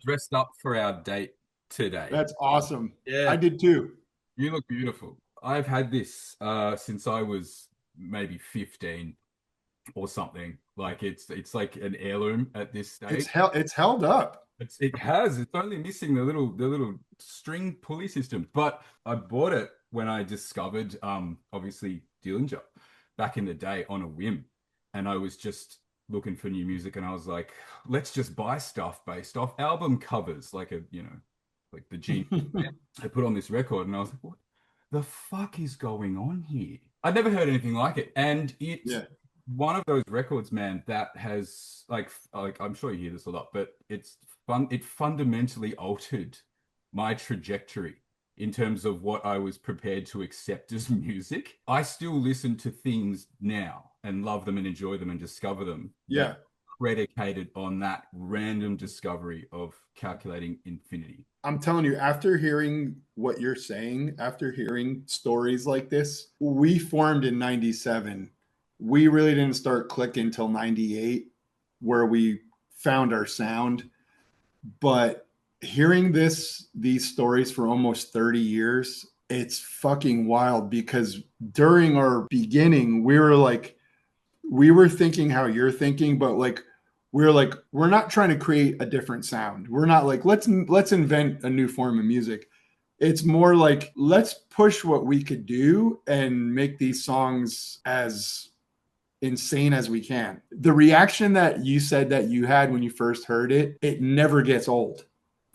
dressed up for our date today. That's awesome. Yeah, I did too. you look beautiful. I've had this since I was maybe 15 or something. Like it's like an heirloom at this stage. It's held up. It's only missing the little string pulley system. But I bought it when I discovered obviously Dillinger back in the day on a whim. And I was just looking for new music and I was like, let's just buy stuff based off album covers, like like the G. I put on this record and I was like, what the fuck is going on here? I'd never heard anything like it. And it's Yeah. one of those records, man, that has like I'm sure you hear this a lot, but it fundamentally altered my trajectory in terms of what I was prepared to accept as music. I still listen to things now and love them and enjoy them and discover them that Yeah. predicated on that random discovery of calculating infinity. I'm telling you, after hearing what you're saying, after hearing stories like this, we formed in 97. We really didn't start clicking until 98, where we found our sound. But hearing these stories for almost 30 years, it's fucking wild because during our beginning, we were thinking how you're thinking, but like we're not trying to create a different sound. We're not like let's invent a new form of music. It's more like let's push what we could do and make these songs as insane as we can. The reaction that you said that you had when you first heard it, it never gets old.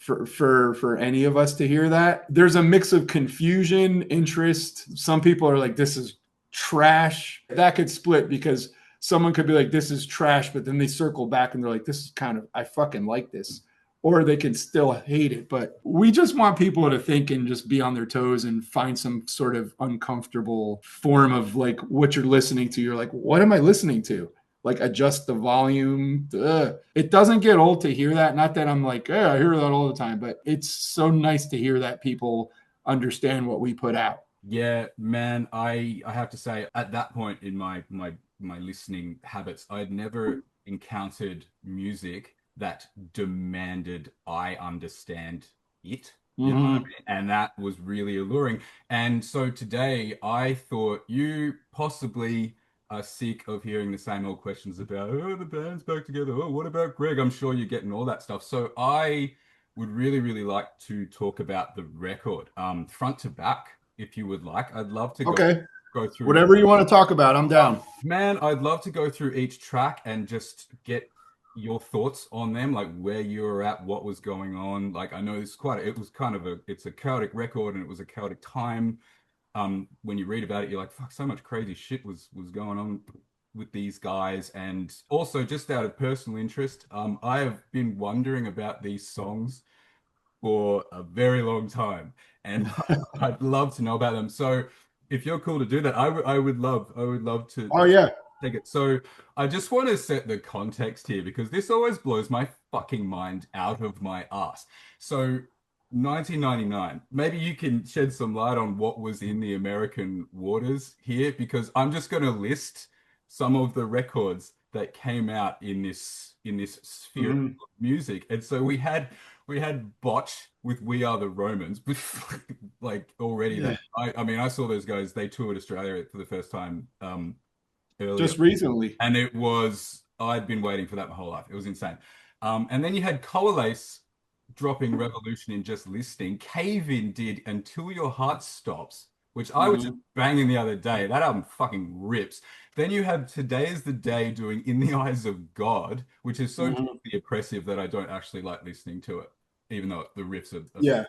For any of us to hear that, there's a mix of confusion, interest. Some people are like, this is trash. That could split because someone could be like, this is trash, but then they circle back and they're like, this is kind of, I fucking like this. Or they can still hate it. But we just want people to think and just be on their toes and find some sort of uncomfortable form of like what you're listening to. You're like, what am I listening to? Like adjust the volume. Ugh. It doesn't get old to hear that. Not that I'm like, yeah, I hear that all the time, but it's so nice to hear that people understand what we put out. Yeah, man, I have to say at that point in my listening habits, I'd never encountered music that demanded I understand it. You know what I Mm-hmm. mean? And that was really alluring. And so today I thought you possibly are sick of hearing the same old questions about, oh, the band's back together. Oh, what about Greg? I'm sure you're getting all that stuff. So I would really, really like to talk about the record, front to back, if you would like. I'd love to Okay. go through. Whatever you want to talk about, I'm down. Man, I'd love to go through each track and just get your thoughts on them, like where you were at, what was going on. Like I know it was kind of it's a chaotic record and it was a chaotic time. When you read about it, you're like, fuck, so much crazy shit was going on with these guys. And also just out of personal interest, I have been wondering about these songs for a very long time, and I'd love to know about them. So, if you're cool to do that, I would love to Oh yeah. take it. So, I just want to set the context here because this always blows my fucking mind out of my ass. So, 1999, maybe you can shed some light on what was in the American waters here because I'm just going to list some of the records that came out in this sphere of Mm-hmm. music. And so we had Botch with We Are the Romans, but like already Yeah. I mean I saw those guys, they toured Australia for the first time earlier. Just recently. And it was I'd been waiting for that my whole life. It was insane. And then you had Coalesce dropping Revolution in just listening. Cave In did Until Your Heart Stops, which I was just Mm-hmm. banging the other day. That album fucking rips. Then you have Today Is the Day doing In the Eyes of God, which is so Mm-hmm. deeply oppressive that I don't actually like listening to it, even though the riffs are so. Yeah.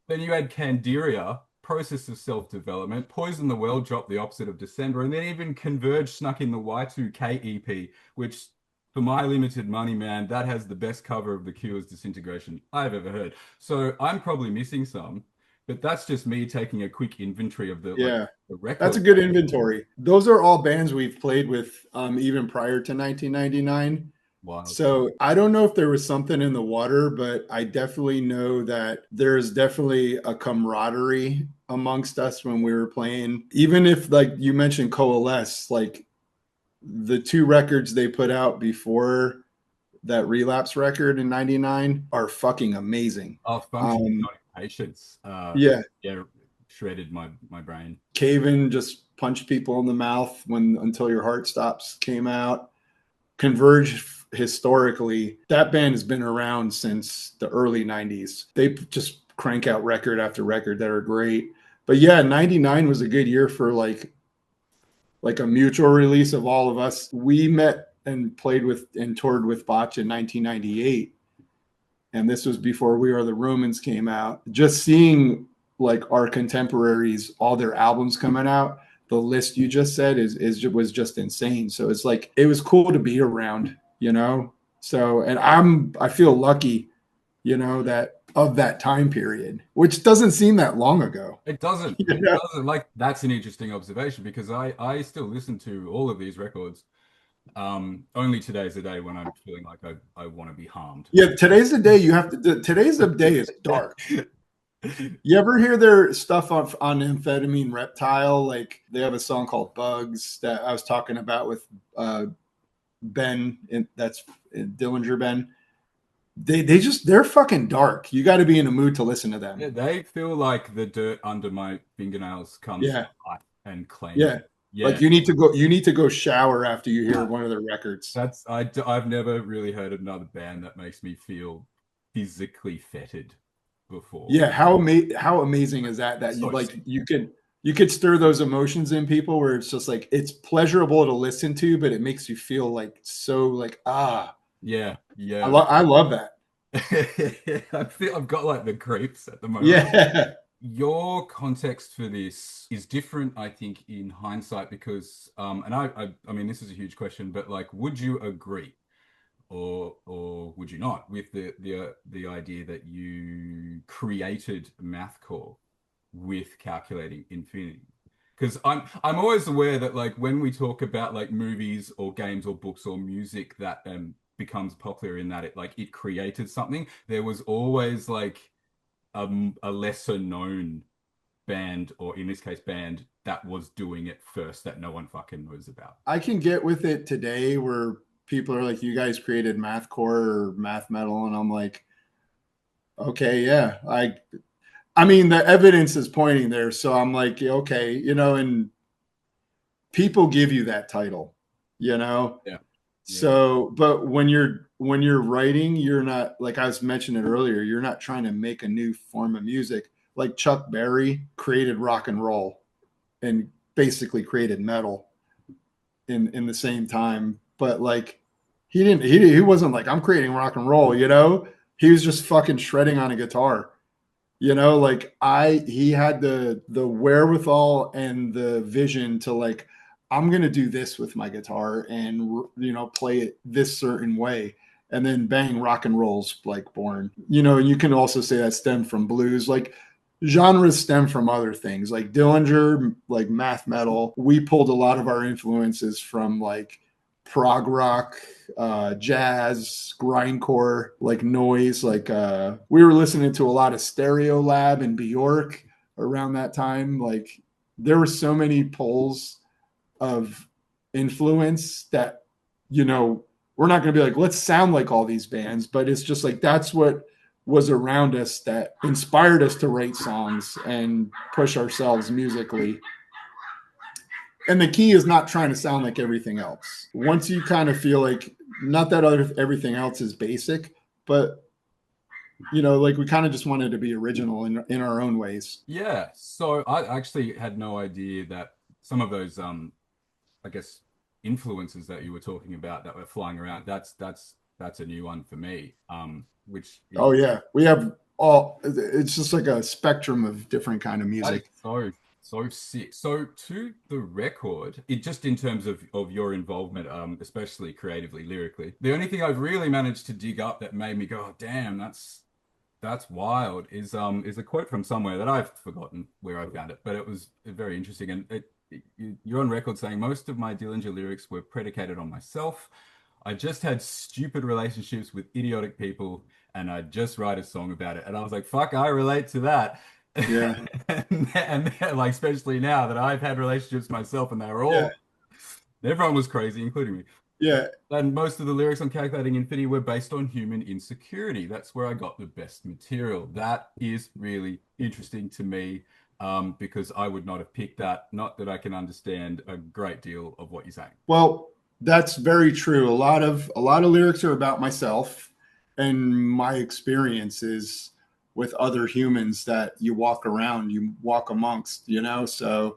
Then you had Candiria, Process of Self-Development, Poison the Well dropped the opposite of December, and then even Converge snuck in the Y2K EP, which for my limited money, man, that has the best cover of The Cure's Disintegration I've ever heard. So I'm probably missing some, but that's just me taking a quick inventory of Yeah. the That's a record. good inventory. Those are all bands we've played with even prior to 1999. Wild. So I don't know if there was something in the water, but I definitely know that there's definitely a camaraderie amongst us when we were playing. Even if, like you mentioned, Coalesce, like the two records they put out before that Relapse record in '99 are fucking amazing. Oh, functioning Um, not patience. yeah, Yeah, shredded my brain. Cave In, just punch people in the mouth when Until Your Heart Stops came out. Converge, historically, that band has been around since the early '90s. They just crank out record after record that are great. But yeah, '99 was a good year for like a mutual release of all of us. We met and played with and toured with Botch in 1998, and this was before We Are the Romans came out. Just seeing like our contemporaries, all their albums coming out, the list you just said is was just insane. So it's like it was cool to be around, you know. So and I feel lucky, you know, that of that time period, which doesn't seem that long ago. It doesn't. You It know? doesn't. Like that's an interesting observation because I still listen to all of these records. Only today's the day when I'm feeling like I want to be harmed. Yeah, today's the day you have to. Today's the day is dark. You ever hear their stuff on Amphetamine Reptile? Like they have a song called Bugs that I was talking about with Ben, and that's Dillinger Ben. They're fucking dark. You got to be in a mood to listen to them. Yeah, they feel like the dirt under my fingernails comes to Yeah, life and claims yeah. it. Like Yeah, you need to go shower after you hear uh, one of their records. I've never really heard another band that makes me feel physically fettered before. Yeah, how amazing is that? That you So like sick. you could stir those emotions in people where it's just like it's pleasurable to listen to, but it makes you feel like so like Yeah, yeah. I love that. I feel I've got like the creeps at the moment. Yeah. Your context for this is different, I think, in hindsight because, and I mean, this is a huge question, but like, would you agree, or would you not, with the idea that you created mathcore with calculating infinity? Because I'm always aware that like when we talk about like movies or games or books or music that becomes popular in that it created something, there was always like a lesser known band, or in this case, band that was doing it first that no one fucking knows about. I can get with it today where people are like, you guys created mathcore or math metal, and I'm like, okay, yeah. I mean the evidence is pointing there. So I'm like, yeah, okay, you know, and people give you that title, you know. Yeah, yeah, So, but when you're writing, you're not like I was mentioning earlier, you're not trying to make a new form of music. Like Chuck Berry created rock and roll and basically created metal in the same time, but like he wasn't like I'm creating rock and roll, you know? He was just fucking shredding on a guitar. You know, like I he had the wherewithal and the vision to like I'm going to do this with my guitar and you know play it this certain way, and then bang, rock and roll's like born. You know, and you can also say that stemmed from blues. Like genres stem from other things like Dillinger, like math metal. We pulled a lot of our influences from like prog rock, jazz, grindcore, like noise. Like we were listening to a lot of Stereo Lab and Bjork around that time. Like there were so many pulls of influence that, you know, we're not going to be like, let's sound like all these bands, but it's just like that's what was around us that inspired us to write songs and push ourselves musically. And the key is not trying to sound like everything else. Once you kind of feel like not that everything else is basic, but you know, like we kind of just wanted to be original in our own ways. yeah. So I actually had no idea that some of those I guess influences that you were talking about that were flying around. That's a new one for me. Which Oh is yeah, we have all. It's just like a spectrum of different kind of that is music. so sick. So to the record, it just in terms of your involvement, especially creatively, lyrically, the only thing I've really managed to dig up that made me go, oh, damn, that's wild, is a quote from somewhere that I've forgotten where I found it, but it was very interesting. And you're on record saying most of my Dillinger lyrics were predicated on myself. I just had stupid relationships with idiotic people, and I just write a song about it. And I was like, fuck, I relate to that. Yeah, And like, especially now that I've had relationships myself, and they were yeah. all, everyone was crazy, including me. Yeah. And most of the lyrics on Calculating Infinity were based on human insecurity. That's where I got the best material. That is really interesting to me, because I would not have picked that. Not that I can understand a great deal of what you're saying. Well, that's very true. A lot of lyrics are about myself and my experiences with other humans that you walk around, you walk amongst, So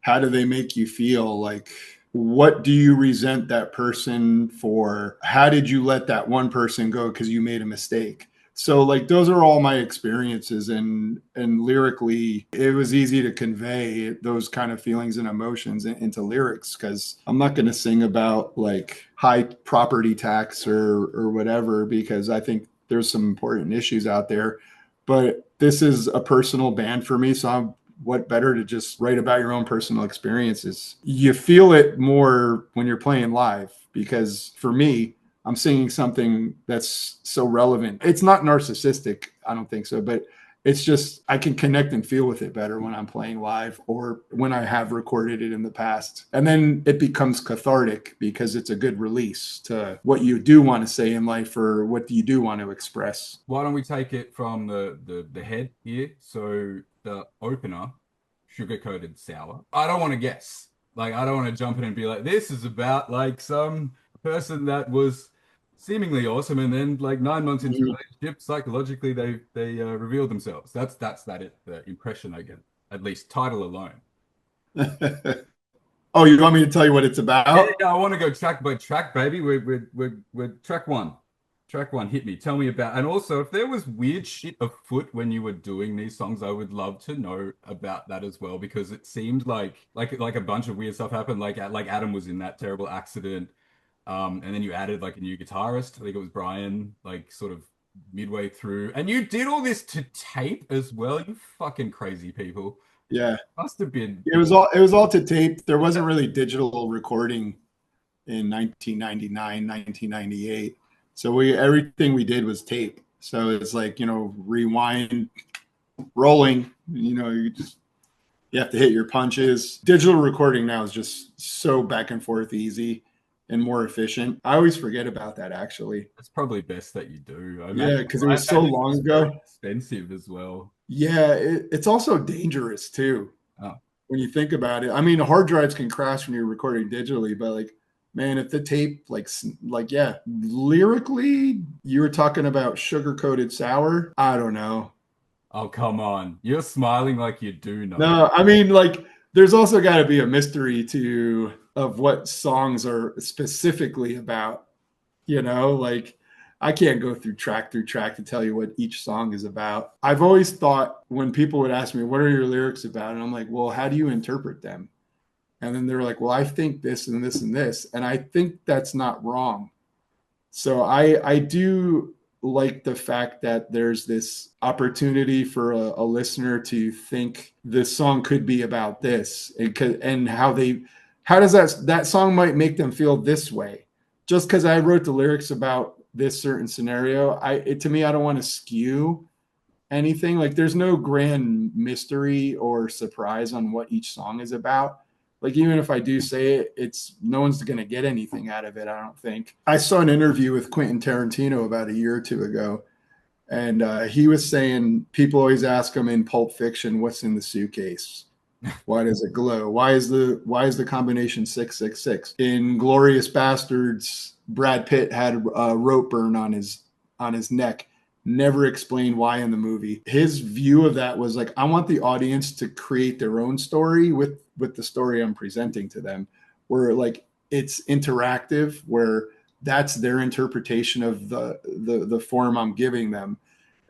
how do they make you feel? Like, what do you resent that person for? How did you let that one person go because you made a mistake? So like those are all my experiences, and lyrically it was easy to convey those kind of feelings and emotions into lyrics, because I'm not going to sing about like high property tax or whatever, because I think there's some important issues out there. But this is a personal band for me, so what better to just write about your own personal experiences? You feel it more when you're playing live, because for me, I'm singing something that's so relevant. It's not narcissistic, I don't think so, but it's just I can connect and feel with it better when I'm playing live or when I have recorded it in the past. And then it becomes cathartic because it's a good release to what you do want to say in life or what you do want to express. Why don't we take it from the head here? So the opener, sugar coated sour. I don't want to guess. Like I don't want to jump in and be like, this is about like some person that was seemingly awesome, and then like 9 months into relationship, psychologically they reveal themselves. That's it. The impression I get, at least title alone. Oh, you want me to tell you what it's Yeah, about? yeah, I want to go track by track, baby. We're track one. Track one, hit me. Tell me about, and also if there was weird shit afoot when you were doing these songs, I would love to know about that as well, because it seemed like a bunch of weird stuff happened. Like Adam was in that terrible accident, and then you added like a new guitarist. I think it was Brian, like sort of midway through, and you did all this to tape as well. You fucking crazy people. Yeah. Must have been. It was all to tape. There wasn't really digital recording in 1999, 1998. So we everything we did was tape. So it's like, rewind, rolling, you have to hit your punches. Digital recording now is just so back and forth easy and more efficient. I always forget about that actually. It's probably best that you do. Yeah, because it I was so imagine long it's very ago. expensive as well. Yeah, it's also dangerous too Oh, when you think about it. I mean, hard drives can crash when you're recording digitally, but like, man, if the tape, yeah, lyrically, you were talking about sugar coated sour. I don't know. oh, come on. You're smiling like you do know. No, I mean, like, there's also got to be a mystery to of what songs are specifically about. Like I can't go through track to tell you what each song is about. I've always thought when people would ask me, what are your lyrics about? And I'm like, well, how do you interpret them? And then they're like, well, I think this and this and this. And I think that's not wrong. So I do like the fact that there's this opportunity for a listener to think this song could be about this, and how does that song might make them feel this way. Just because I wrote the lyrics about this certain scenario, to me, I don't want to skew anything. Like there's no grand mystery or surprise on what each song is about. Like even if I do say it, it's no one's going to get anything out of it, I don't think. I saw an interview with Quentin Tarantino about a year or two ago, and he was saying people always ask him in Pulp Fiction, "What's in the suitcase? Why does it glow? Why is the combination 666?" In Glorious Bastards, Brad Pitt had a rope burn on his neck. Never explained why in the movie. His view of that was like, I want the audience to create their own story with the story I'm presenting to them, where like it's interactive, where that's their interpretation of the form I'm giving them.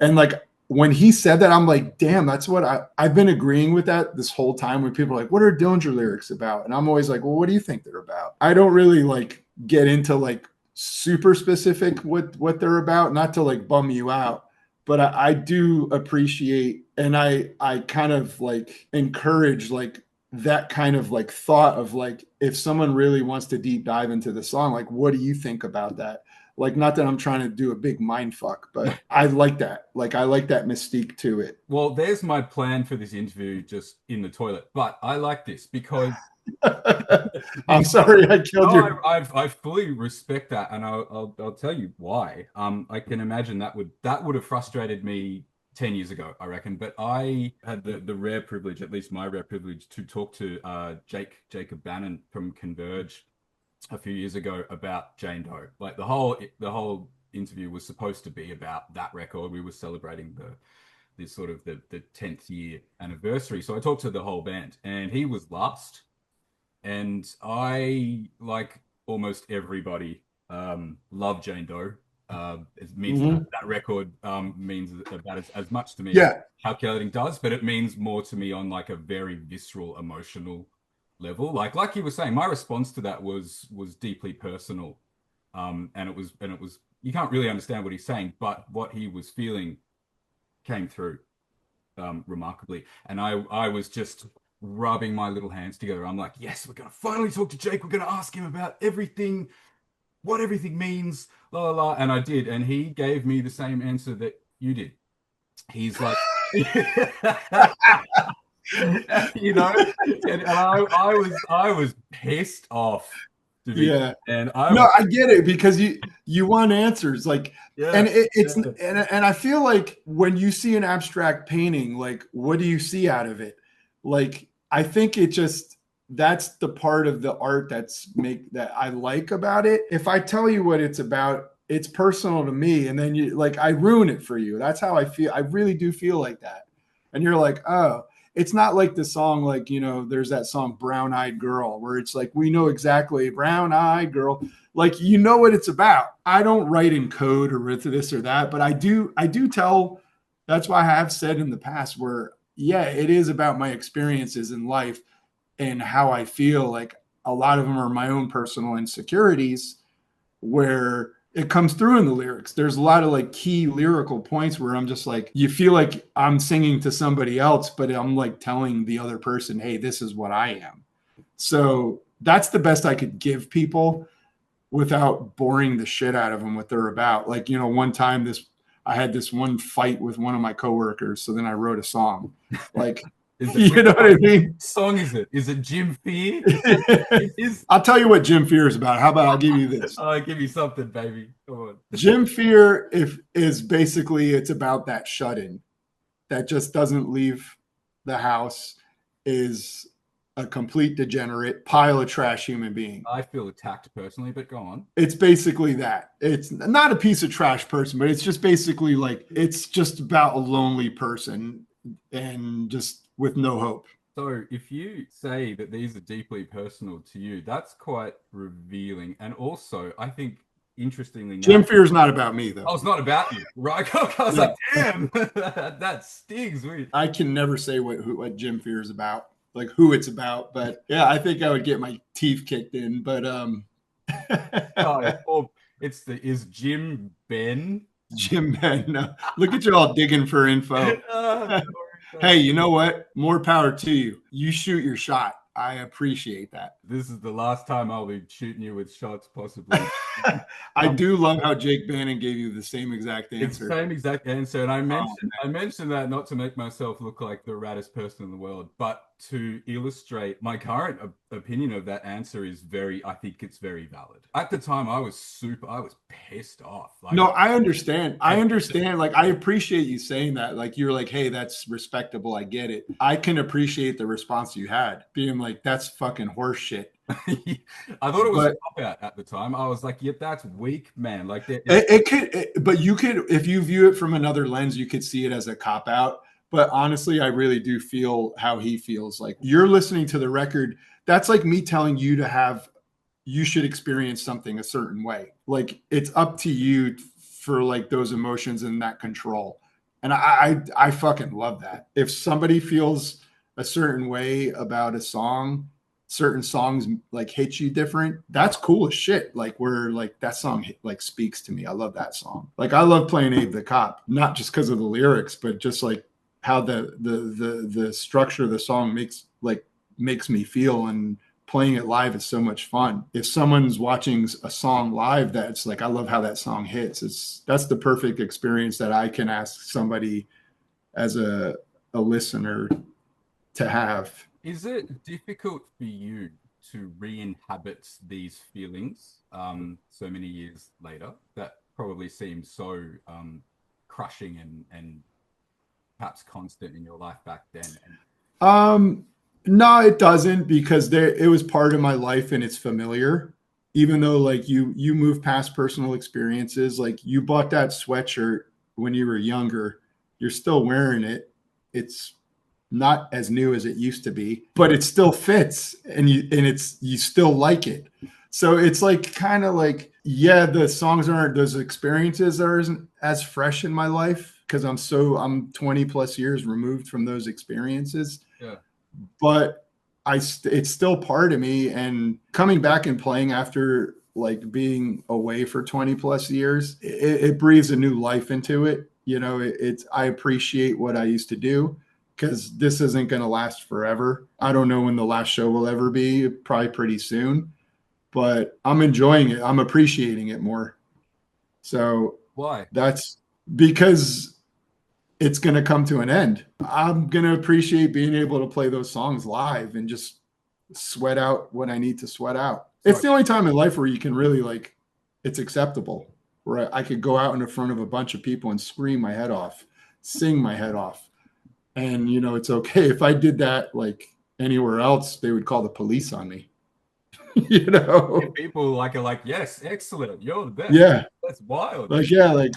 And like when he said that, I'm like, damn, that's what I've been agreeing with that this whole time. When people are like, what are Dillinger lyrics about? And I'm always like, well, what do you think they're about? I don't really like get into like super specific what they're about, not to like bum you out, but I do appreciate, and I kind of like encourage like that kind of like thought of like, if someone really wants to deep dive into the song, like what do you think about that? Like, not that I'm trying to do a big mind fuck, but I like that. Like, I like that mystique to it. Well, there's my plan for this interview just in the toilet. But I like this because I'm sorry I killed No, your. I fully respect that, and I'll tell you why. I can imagine that would have frustrated me 10 years ago, I reckon. But I had the rare privilege, at least my rare privilege, to talk to Jacob Bannon from Converge a few years ago about Jane Doe. Like the whole interview was supposed to be about that record. We were celebrating this sort of the 10th year anniversary. So I talked to the whole band, and he was last. And I, like almost everybody, love Jane Doe. It means Mhm. that record means about as much to me as Yeah. calculating does, but it means more to me on like a very visceral, emotional level. Like you were saying, my response to that was deeply personal, and it was you can't really understand what he's saying, but what he was feeling came through remarkably. And I was just rubbing my little hands together. I'm like, yes, we're gonna finally talk to Jake. We're gonna ask him about everything, what everything means, la la la. And I did, and he gave me the same answer that you did. He's like, you know, and I was pissed off, Dimitri, Yeah. and I No, was I get it because you want answers like, yeah, and it's yeah. and I feel like when you see an abstract painting, like what do you see out of it? Like I think it just that's the part of the art that I like about it. If I tell you what it's about, it's personal to me, and then you like I ruin it for you. That's how I feel. I really do feel like that. And you're like, oh, it's not like the song, like, there's that song Brown Eyed Girl, where it's like, we know exactly Brown Eyed Girl. Like, you know what it's about. I don't write in code or this or that, but I do tell, that's why I have said in the past where, yeah, it is about my experiences in life and how I feel. Like a lot of them are my own personal insecurities where it comes through in the lyrics. There's a lot of like key lyrical points where I'm just like, you feel like I'm singing to somebody else, but I'm like telling the other person, hey, this is what I am. So that's the best I could give people without boring the shit out of them what they're about. Like, one time I had this one fight with one of my coworkers. So then I wrote a song. Like, Is it you know what I mean? song is it? Is it Jim Fear? Is I'll tell you what Jim Fear is about. How about I'll give you this? give me something, baby. Come on. Jim Fear is basically it's about that shut-in that just doesn't leave the house, is a complete degenerate pile of trash human being. I feel attacked personally, but go on. It's basically that. It's not a piece of trash person, but it's just basically like it's just about a lonely person and just with no hope. So, if you say that these are deeply personal to you, that's quite revealing. And also, I think, interestingly Jim enough, Fear is not about me though. oh, it's not about you, right? I was like, No, damn, that stings. I can never say what Jim Fear is about, like who it's about. But yeah, I think I would get my teeth kicked in. But Oh, or is Jim Ben? Jim Ben, no. Look at you all digging for info. Ah, Hey, you know what? More power to you. You shoot your shot. I appreciate that. this is the last time I'll be shooting you with shots, possibly. I Um, do love how Jake Bannon gave you the same exact It's the answer. same exact answer, and I Oh, mentioned I mentioned that not to make myself look like the raddest person in the world, but to illustrate my current opinion of that answer is very. I think it's very valid. At the time, I was pissed off. Like, no, I understand. I I, understand. Like, I appreciate you saying that. Like, you're like, hey, that's respectable. I get it. I can appreciate the response you had, being like, that's fucking horse shit. I thought it was a But cop out at the time. I was like, "Yep, that's weak, man." Like, but you could, if you view it from another lens, you could see it as a cop out. But honestly, I really do feel how he feels. Like you're listening to the record. That's like me telling you you should experience something a certain way. Like it's up to you for like those emotions and that control. And I fucking love that. If somebody feels a certain way about a song, certain songs like hit you different, that's cool as shit. Like where like that song like speaks to me. I love that song. Like I love playing Abe the Cop, not just because of the lyrics, but just like how the structure of the song makes me feel, and playing it live is so much fun. If someone's watching a song live, that's like I love how that song hits. That's the perfect experience that I can ask somebody as a listener to have. Is it difficult for you to re-inhabit these feelings so many years later that probably seem so crushing and perhaps constant in your life back then? And Um, no, it doesn't because it was part of my life and it's familiar. Even though like you move past personal experiences, like you bought that sweatshirt when you were younger, you're still wearing it. It's not as new as it used to be, but it still fits and it's you still like it. So it's like kind of like, yeah, the songs aren't those experiences aren't as fresh in my life because I'm 20 plus years removed from those experiences, yeah, but it's still part of me. And coming back and playing after like being away for 20 plus years, it breathes a new life into it. You know, it's I appreciate what I used to do because this isn't going to last forever. I don't know when the last show will ever be, probably pretty soon, but I'm enjoying it. I'm appreciating it more. So why? that's because it's going to come to an end. I'm going to appreciate being able to play those songs live and just sweat out what I need to sweat out. It's Sorry. the only time in life where you can really like, it's acceptable, where I could go out in front of a bunch of people and scream my head off, sing my head off. And, you know, it's okay. If I did that like anywhere else, they would call the police on me, you If know? people like are like, yes, excellent, you're the best. Yeah. That's wild. Like, yeah, like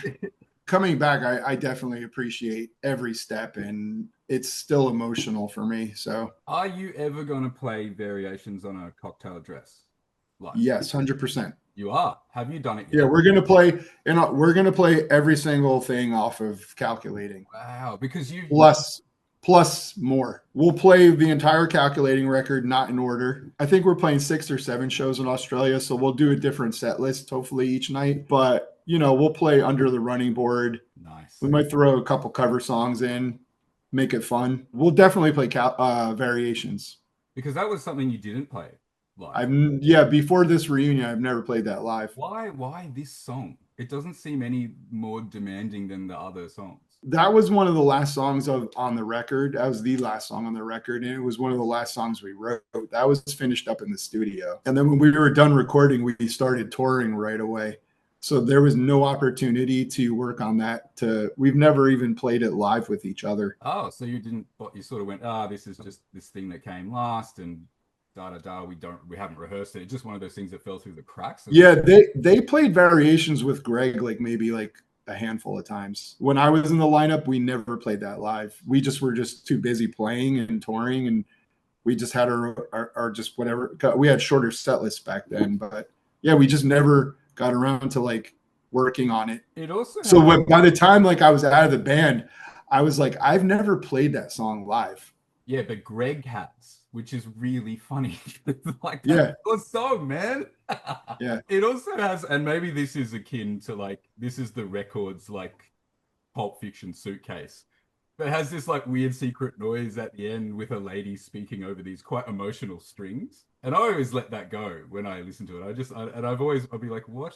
coming back, I definitely appreciate every step and it's still emotional for me. So Are you ever going to play variations on a cocktail dress live? yes, 100%. You are. Have you done it Yeah, yet? we're gonna play, and we're gonna play every single thing off of calculating, Wow, because you plus more. We'll play the entire calculating record, not in order. I think we're playing 6 or 7 shows in Australia, so we'll do a different set list hopefully each night. But you know, we'll play under the running board. nice. We might throw a couple cover songs in, make it fun. We'll definitely play variations. Because that was something you didn't play live. I've yeah, before this reunion, I've never played that live. Why this song? It doesn't seem any more demanding than the other songs. That was one of the last songs on the record. That was the last song on the record, and it was one of the last songs we wrote. That was finished up in the studio, and then when we were done recording, we started touring right away. So there was no opportunity to work on that. We've never even played it live with each other. Oh, so you didn't, but you sort of went, ah, this is just this thing that came last and da da da. We haven't rehearsed it. It's just one of those things that fell through the cracks. Yeah, they played variations with Greg like maybe like a handful of times. When I was in the lineup, we never played that live. We just were just too busy playing and touring, and we just had our just whatever. We had shorter set lists back then, but yeah, we just never got around to like working on it. It also So has, by the time like I was out of the band, I was like, I've never played that song live. yeah, but Greg has, which is really funny. Like that's Yeah, a song, man. yeah. It also has, and maybe this is akin to like this is the record's like Pulp Fiction suitcase. But it has this like weird secret noise at the end with a lady speaking over these quite emotional strings. And I always let that go when I listen to it. And I'll be like, what?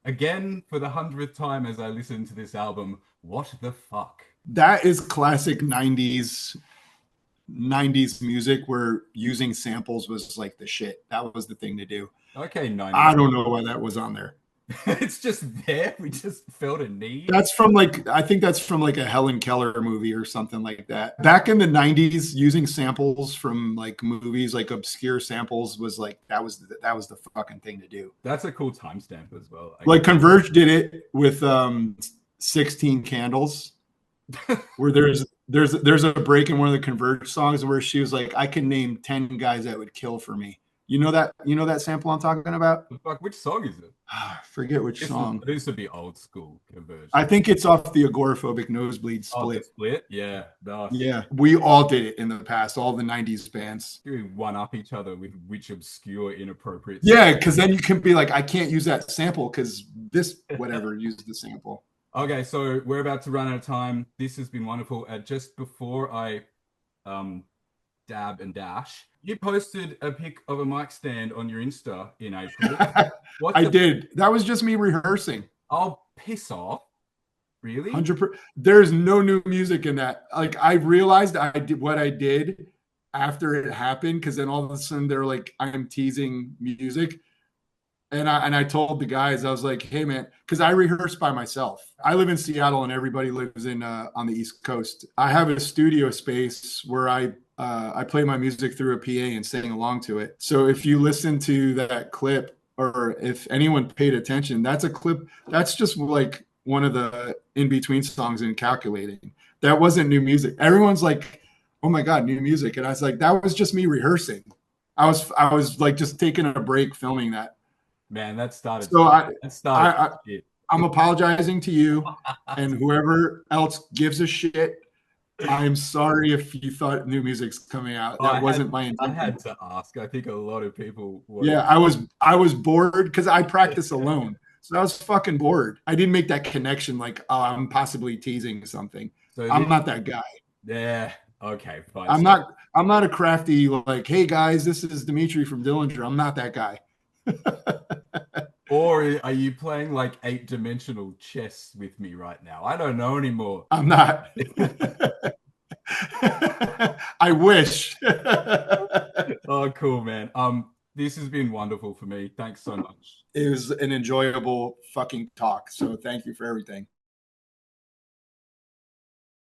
Again, for the 100th time as I listen to this album, what the fuck? That is classic 90s music where using samples was like the shit. That was the thing to do. Okay, 90s. I don't know why that was on there. It's just there. We just felt a need. That's from like I think that's from like a Helen Keller movie or something like that. Back in the 90s, using samples from like movies, like obscure samples was like that was the fucking thing to do. That's a cool timestamp as well. Like Converge did it with 16 Candles, where there's a break in one of the Converge songs where she was like, I can name 10 guys that would kill for me. You know that sample I'm talking about? The fuck, which song is it? Forget which song. This would be old school Converge. I think it's off the Agoraphobic Nosebleed Split. Oh, Split? Yeah. Nice. Yeah. We all did it in the past, all the 90s bands. You one up each other with which obscure, inappropriate. Yeah, because then you can be like, I can't use that sample because this whatever used the sample. Okay, so we're about to run out of time. This has been wonderful. Just before I dab and dash, you posted a pic of a mic stand on your Insta in April. I did. That was just me rehearsing. Oh, piss off. Really? 100%. There's no new music in that. Like I realized I did what I did after it happened, because then all of a sudden they're like, I'm teasing music. And I told the guys, I was like, hey man, because I rehearse by myself. I live in Seattle and everybody lives in on the East Coast. I have a studio space where I play my music through a PA and sing along to it. So if you listen to that clip, or if anyone paid attention, that's a clip. That's just like one of the in between songs in Calculating. That wasn't new music. Everyone's like, oh my God, new music. And I was like, that was just me rehearsing. I was like just taking a break filming that. Man, that started So shit. That started I shit. I'm apologizing to you and whoever else gives a shit. I'm sorry if you thought new music's coming out. That wasn't my I had intention. to ask. I think a lot of people wanted. Yeah, I was bored because I practice alone. So I was fucking bored. I didn't make that connection like, oh, I'm possibly teasing something. So I'm this, not that guy. yeah, okay, fine. I'm So, not I'm not a crafty like, hey guys, this is Dimitri from Dillinger. I'm not that guy. or are you playing like eight-dimensional chess with me right now? I don't know anymore. I'm not. I wish. Oh, cool, man. This has been wonderful for me. Thanks so much. It was an enjoyable fucking talk. So thank you for everything.